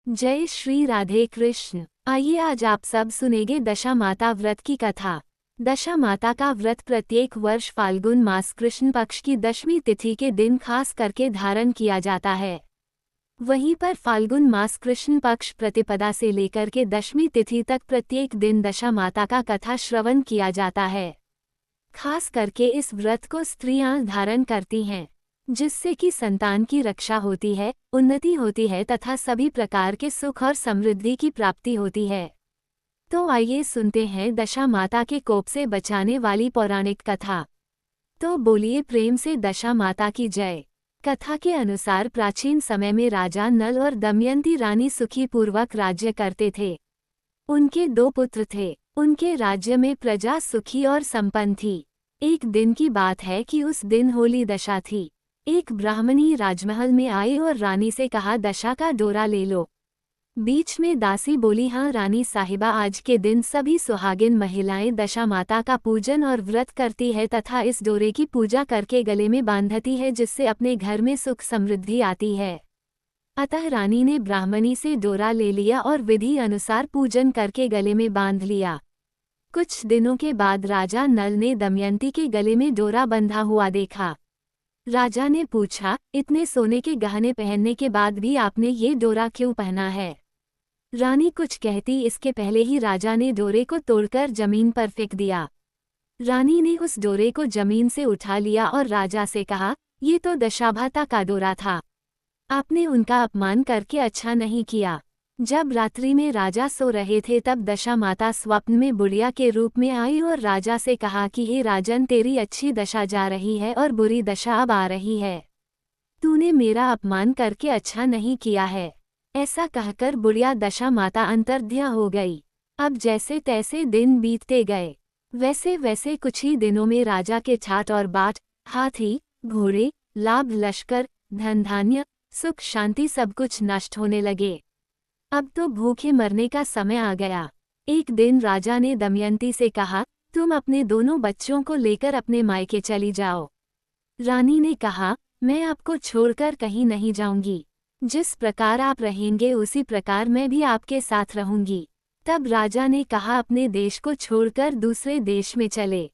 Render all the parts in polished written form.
जय श्री राधे कृष्ण। आइए आज आप सब सुनेंगे दशा माता व्रत की कथा। दशा माता का व्रत प्रत्येक वर्ष फाल्गुन मास कृष्ण पक्ष की दशमी तिथि के दिन खास करके धारण किया जाता है। वहीं पर फाल्गुन मास कृष्ण पक्ष प्रतिपदा से लेकर के दशमी तिथि तक प्रत्येक दिन दशा माता का कथा श्रवण किया जाता है। खास करके इस व्रत को स्त्रियां धारण करती हैं, जिससे कि संतान की रक्षा होती है, उन्नति होती है तथा सभी प्रकार के सुख और समृद्धि की प्राप्ति होती है। तो आइए सुनते हैं दशा माता के कोप से बचाने वाली पौराणिक कथा। तो बोलिए प्रेम से दशा माता की जय। कथा के अनुसार प्राचीन समय में राजा नल और दमयंती रानी सुखी पूर्वक राज्य करते थे। उनके 2 पुत्र थे। उनके राज्य में प्रजा सुखी और संपन्न थी। एक दिन की बात है कि उस दिन होली दशा थी। एक ब्राह्मणी राजमहल में आई और रानी से कहा, दशा का डोरा ले लो। बीच में दासी बोली, हाँ रानी साहिबा, आज के दिन सभी सुहागिन महिलाएं दशा माता का पूजन और व्रत करती है तथा इस डोरे की पूजा करके गले में बांधती है, जिससे अपने घर में सुख समृद्धि आती है। अतः रानी ने ब्राह्मणी से डोरा ले लिया और विधि अनुसार पूजन करके गले में बांध लिया। कुछ दिनों के बाद राजा नल ने दमयंती के गले में डोरा बंधा हुआ देखा। राजा ने पूछा, इतने सोने के गहने पहनने के बाद भी आपने ये डोरा क्यों पहना है? रानी कुछ कहती इसके पहले ही राजा ने डोरे को तोड़कर जमीन पर फेंक दिया। रानी ने उस डोरे को जमीन से उठा लिया और राजा से कहा, ये तो दशाभाता का डोरा था। आपने उनका अपमान करके अच्छा नहीं किया। जब रात्रि में राजा सो रहे थे तब दशा माता स्वप्न में बुढ़िया के रूप में आई और राजा से कहा कि हे राजन, तेरी अच्छी दशा जा रही है और बुरी दशा अब आ रही है। तूने मेरा अपमान करके अच्छा नहीं किया है। ऐसा कहकर बुढ़िया दशा माता अंतर्ध्या हो गई। अब जैसे तैसे दिन बीतते गए। वैसे वैसे कुछ ही दिनों में राजा के ठाट और बाट, हाथी, घोड़े, लाभ, लश्कर, धन धान्य, सुख शांति सब कुछ नष्ट होने लगे। अब तो भूखे मरने का समय आ गया। एक दिन राजा ने दमयंती से कहा, तुम अपने दोनों बच्चों को लेकर अपने मायके चली जाओ। रानी ने कहा, मैं आपको छोड़कर कहीं नहीं जाऊंगी। जिस प्रकार आप रहेंगे उसी प्रकार मैं भी आपके साथ रहूंगी। तब राजा ने कहा, अपने देश को छोड़कर दूसरे देश में चले।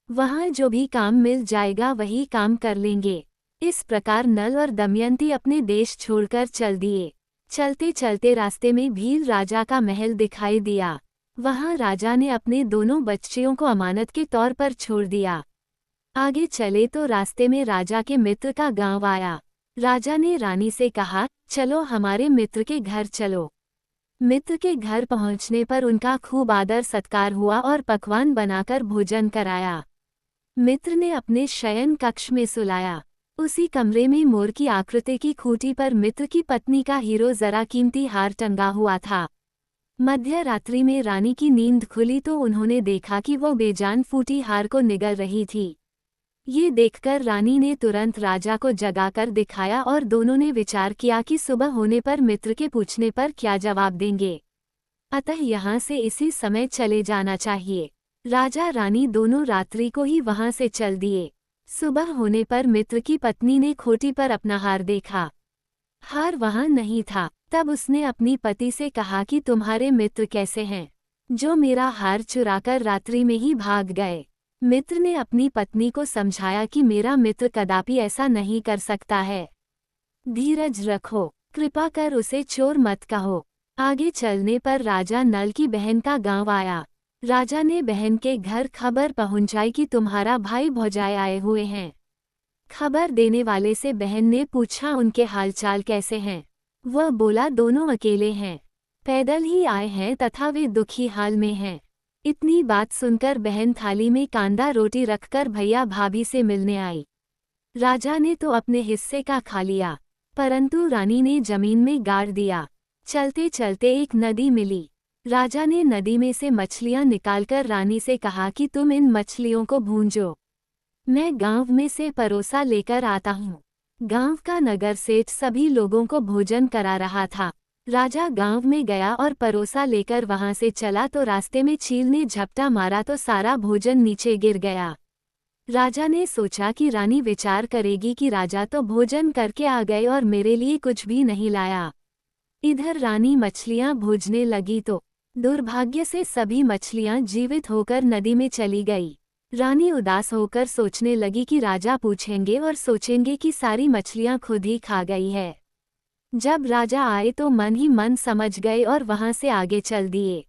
वहां जो भी काम मिल जाएगा वही काम कर लेंगे। इस प्रकार नल और दमयंती अपने देश छोड़कर चल दिए। चलते चलते रास्ते में भील राजा का महल दिखाई दिया। वहां राजा ने अपने दोनों बच्चियों को अमानत के तौर पर छोड़ दिया। आगे चले तो रास्ते में राजा के मित्र का गांव आया। राजा ने रानी से कहा, चलो हमारे मित्र के घर चलो। मित्र के घर पहुंचने पर उनका खूब आदर सत्कार हुआ और पकवान बनाकर भोजन कराया। मित्र ने अपने शयन कक्ष में सुलाया। उसी कमरे में मोर की आकृति की खूंटी पर मित्र की पत्नी का हीरो जरा कीमती हार टंगा हुआ था। मध्य रात्रि में रानी की नींद खुली तो उन्होंने देखा कि वो बेजान फूटी हार को निगल रही थी। ये देखकर रानी ने तुरंत राजा को जगाकर दिखाया और दोनों ने विचार किया कि सुबह होने पर मित्र के पूछने पर क्या जवाब देंगे। अतः यहाँ से इसी समय चले जाना चाहिए। राजा रानी दोनों रात्रि को ही वहां से चल दिए। सुबह होने पर मित्र की पत्नी ने खोटी पर अपना हार देखा। हार वहां नहीं था। तब उसने अपनी पति से कहा कि तुम्हारे मित्र कैसे हैं, जो मेरा हार चुराकर रात्रि में ही भाग गए। मित्र ने अपनी पत्नी को समझाया कि मेरा मित्र कदापि ऐसा नहीं कर सकता है। धीरज रखो, कृपा कर उसे चोर मत कहो। आगे चलने पर राजा नल की बहन का गांव आया। राजा ने बहन के घर खबर पहुंचाई कि तुम्हारा भाई भौजाई आए हुए हैं। खबर देने वाले से बहन ने पूछा, उनके हालचाल कैसे हैं? वह बोला, दोनों अकेले हैं, पैदल ही आए हैं तथा वे दुखी हाल में हैं। इतनी बात सुनकर बहन थाली में कांदा रोटी रखकर भैया भाभी से मिलने आई। राजा ने तो अपने हिस्से का खा लिया, परंतु रानी ने जमीन में गाड़ दिया। चलते चलते एक नदी मिली। राजा ने नदी में से मछलियां निकालकर रानी से कहा कि तुम इन मछलियों को भूंजो, मैं गांव में से परोसा लेकर आता हूँ। गांव का नगर सेठ सभी लोगों को भोजन करा रहा था। राजा गांव में गया और परोसा लेकर वहां से चला तो रास्ते में चील ने झपटा मारा तो सारा भोजन नीचे गिर गया। राजा ने सोचा कि रानी विचार करेगी कि राजा तो भोजन करके आ गए और मेरे लिए कुछ भी नहीं लाया। इधर रानी मछलियां भूजने लगी तो दुर्भाग्य से सभी मछलियां जीवित होकर नदी में चली गई। रानी उदास होकर सोचने लगी कि राजा पूछेंगे और सोचेंगे कि सारी मछलियां खुद ही खा गई है। जब राजा आए तो मन ही मन समझ गए और वहां से आगे चल दिए।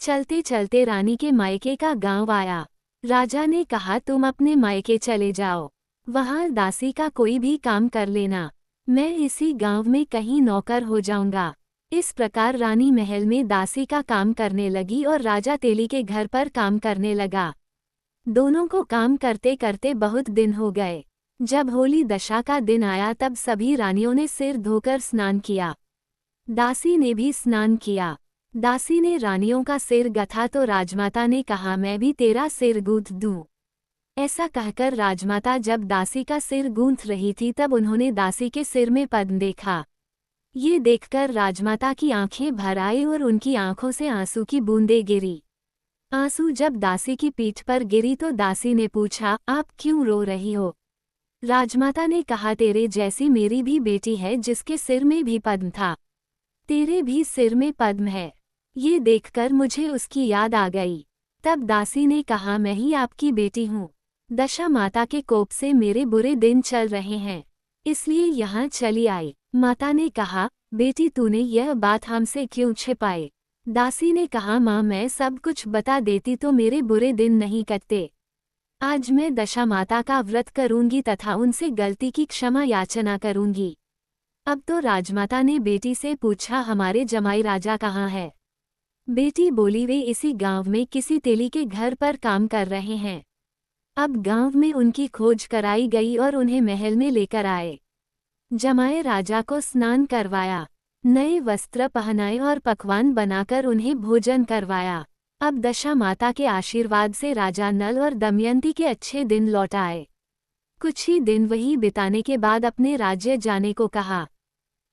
चलते चलते रानी के मायके का गांव आया। राजा ने कहा, तुम अपने मायके चले जाओ, वहां दासी का कोई भी काम कर लेना, मैं इसी गांव में कहीं नौकर हो जाऊंगा। इस प्रकार रानी महल में दासी का काम करने लगी और राजा तेली के घर पर काम करने लगा। दोनों को काम करते करते बहुत दिन हो गए। जब होली दशा का दिन आया तब सभी रानियों ने सिर धोकर स्नान किया। दासी ने भी स्नान किया। दासी ने रानियों का सिर गथा तो राजमाता ने कहा, मैं भी तेरा सिर गूंथ दूं। ऐसा कहकर राजमाता जब दासी का सिर गूंथ रही थी तब उन्होंने दासी के सिर में पद्म देखा। ये देखकर राजमाता की आंखें भर आई और उनकी आंखों से आंसू की बूंदें गिरी। आंसू जब दासी की पीठ पर गिरी तो दासी ने पूछा, आप क्यों रो रही हो? राजमाता ने कहा, तेरे जैसी मेरी भी बेटी है जिसके सिर में भी पद्म था। तेरे भी सिर में पद्म है। ये देखकर मुझे उसकी याद आ गई। तब दासी ने कहा, मैं ही आपकी बेटी हूँ। दशा माता के कोप से मेरे बुरे दिन चल रहे हैं, इसलिए यहाँ चली आई। माता ने कहा, बेटी तूने यह बात हमसे क्यों छिपाई? दासी ने कहा, माँ मैं सब कुछ बता देती तो मेरे बुरे दिन नहीं कटते। आज मैं दशा माता का व्रत करूंगी तथा उनसे गलती की क्षमा याचना करूंगी। अब तो राजमाता ने बेटी से पूछा, हमारे जमाई राजा कहाँ है? बेटी बोली, वे इसी गांव में किसी तेली के घर पर काम कर रहे हैं। अब गांव में उनकी खोज कराई गई और उन्हें महल में लेकर आए। जमाए राजा को स्नान करवाया, नए वस्त्र पहनाए और पकवान बनाकर उन्हें भोजन करवाया। अब दशा माता के आशीर्वाद से राजा नल और दमयंती के अच्छे दिन लौट आए। कुछ ही दिन वही बिताने के बाद अपने राज्य जाने को कहा।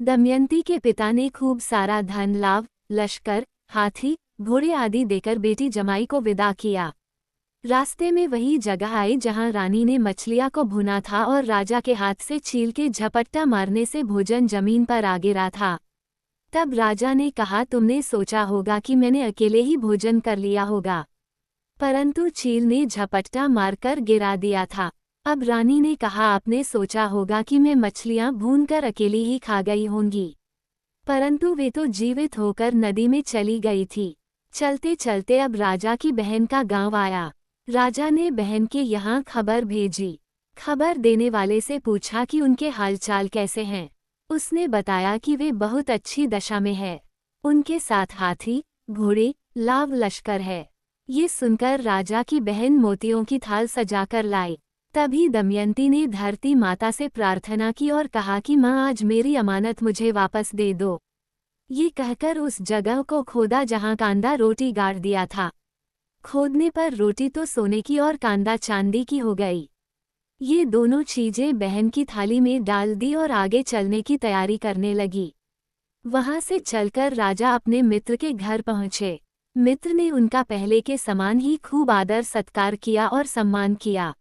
दमयंती के पिता ने खूब सारा धन लाभ, लश्कर, हाथी, घोड़े आदि देकर बेटी जमाई को विदा किया। रास्ते में वही जगह आई जहां रानी ने मछलियां को भुना था और राजा के हाथ से छील के झपट्टा मारने से भोजन जमीन पर आ गिरा था। तब राजा ने कहा, तुमने सोचा होगा कि मैंने अकेले ही भोजन कर लिया होगा, परंतु चील ने झपट्टा मारकर गिरा दिया था। अब रानी ने कहा, आपने सोचा होगा कि मैं मछलियां भूनकर अकेली ही खा गई होंगी, परंतु वे तो जीवित होकर नदी में चली गई थी। चलते चलते अब राजा की बहन का गांव आया। राजा ने बहन के यहाँ खबर भेजी। खबर देने वाले से पूछा कि उनके हालचाल कैसे हैं। उसने बताया कि वे बहुत अच्छी दशा में है, उनके साथ हाथी, घोड़े, लाव लश्कर है। ये सुनकर राजा की बहन मोतियों की थाल सजाकर लाई। तभी दमयंती ने धरती माता से प्रार्थना की और कहा कि माँ, आज मेरी अमानत मुझे वापस दे दो। ये कहकर उस जगह को खोदा जहाँ कांदा रोटी गाड़ दिया था। खोदने पर रोटी तो सोने की और कांदा चांदी की हो गई। ये दोनों चीजें बहन की थाली में डाल दी और आगे चलने की तैयारी करने लगी। वहां से चलकर राजा अपने मित्र के घर पहुंचे। मित्र ने उनका पहले के समान ही खूब आदर सत्कार किया और सम्मान किया।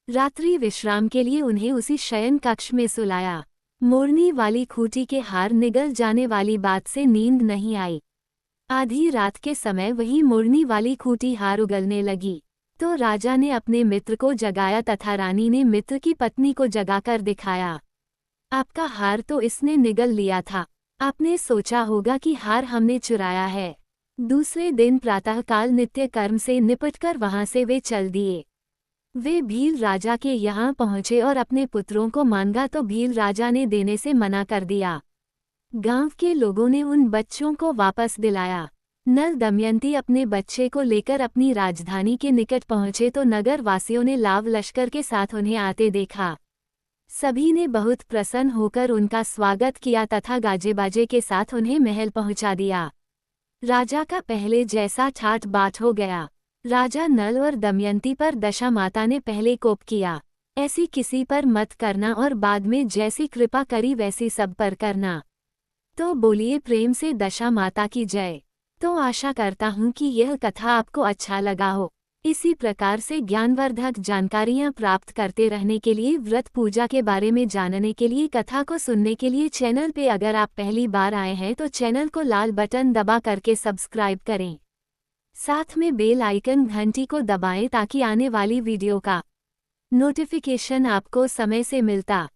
रात्रि विश्राम के लिए उन्हें उसी शयन कक्ष में सुलाया। मोरनी वाली खूंटी के हार निगल जाने वाली बात से नींद नहीं आई। आधी रात के समय वही मोरनी वाली खूंटी हार उगलने लगी तो राजा ने अपने मित्र को जगाया तथा रानी ने मित्र की पत्नी को जगाकर दिखाया। आपका हार तो इसने निगल लिया था, आपने सोचा होगा कि हार हमने चुराया है। दूसरे दिन प्रातःकाल नित्य कर्म से निपटकर वहां से वे चल दिए। वे भील राजा के यहाँ पहुँचे और अपने पुत्रों को मांगा तो भील राजा ने देने से मना कर दिया। गांव के लोगों ने उन बच्चों को वापस दिलाया। नल दमयंती अपने बच्चे को लेकर अपनी राजधानी के निकट पहुँचे तो नगर वासियों ने लाव लश्कर के साथ उन्हें आते देखा। सभी ने बहुत प्रसन्न होकर उनका स्वागत किया तथा गाजे बाजे के साथ उन्हें महल पहुंचा दिया। राजा का पहले जैसा ठाट बाट हो गया। राजा नल और दमयंती पर दशा माता ने पहले कोप किया, ऐसी किसी पर मत करना और बाद में जैसी कृपा करी वैसी सब पर करना। तो बोलिए प्रेम से दशा माता की जय। तो आशा करता हूँ कि यह कथा आपको अच्छा लगा हो। इसी प्रकार से ज्ञानवर्धक जानकारियाँ प्राप्त करते रहने के लिए, व्रत पूजा के बारे में जानने के लिए, कथा को सुनने के लिए चैनल पे अगर आप पहली बार आए हैं तो चैनल को लाल बटन दबा करके सब्सक्राइब करें। साथ में बेल आइकन घंटी को दबाएं ताकि आने वाली वीडियो का नोटिफिकेशन आपको समय से मिलता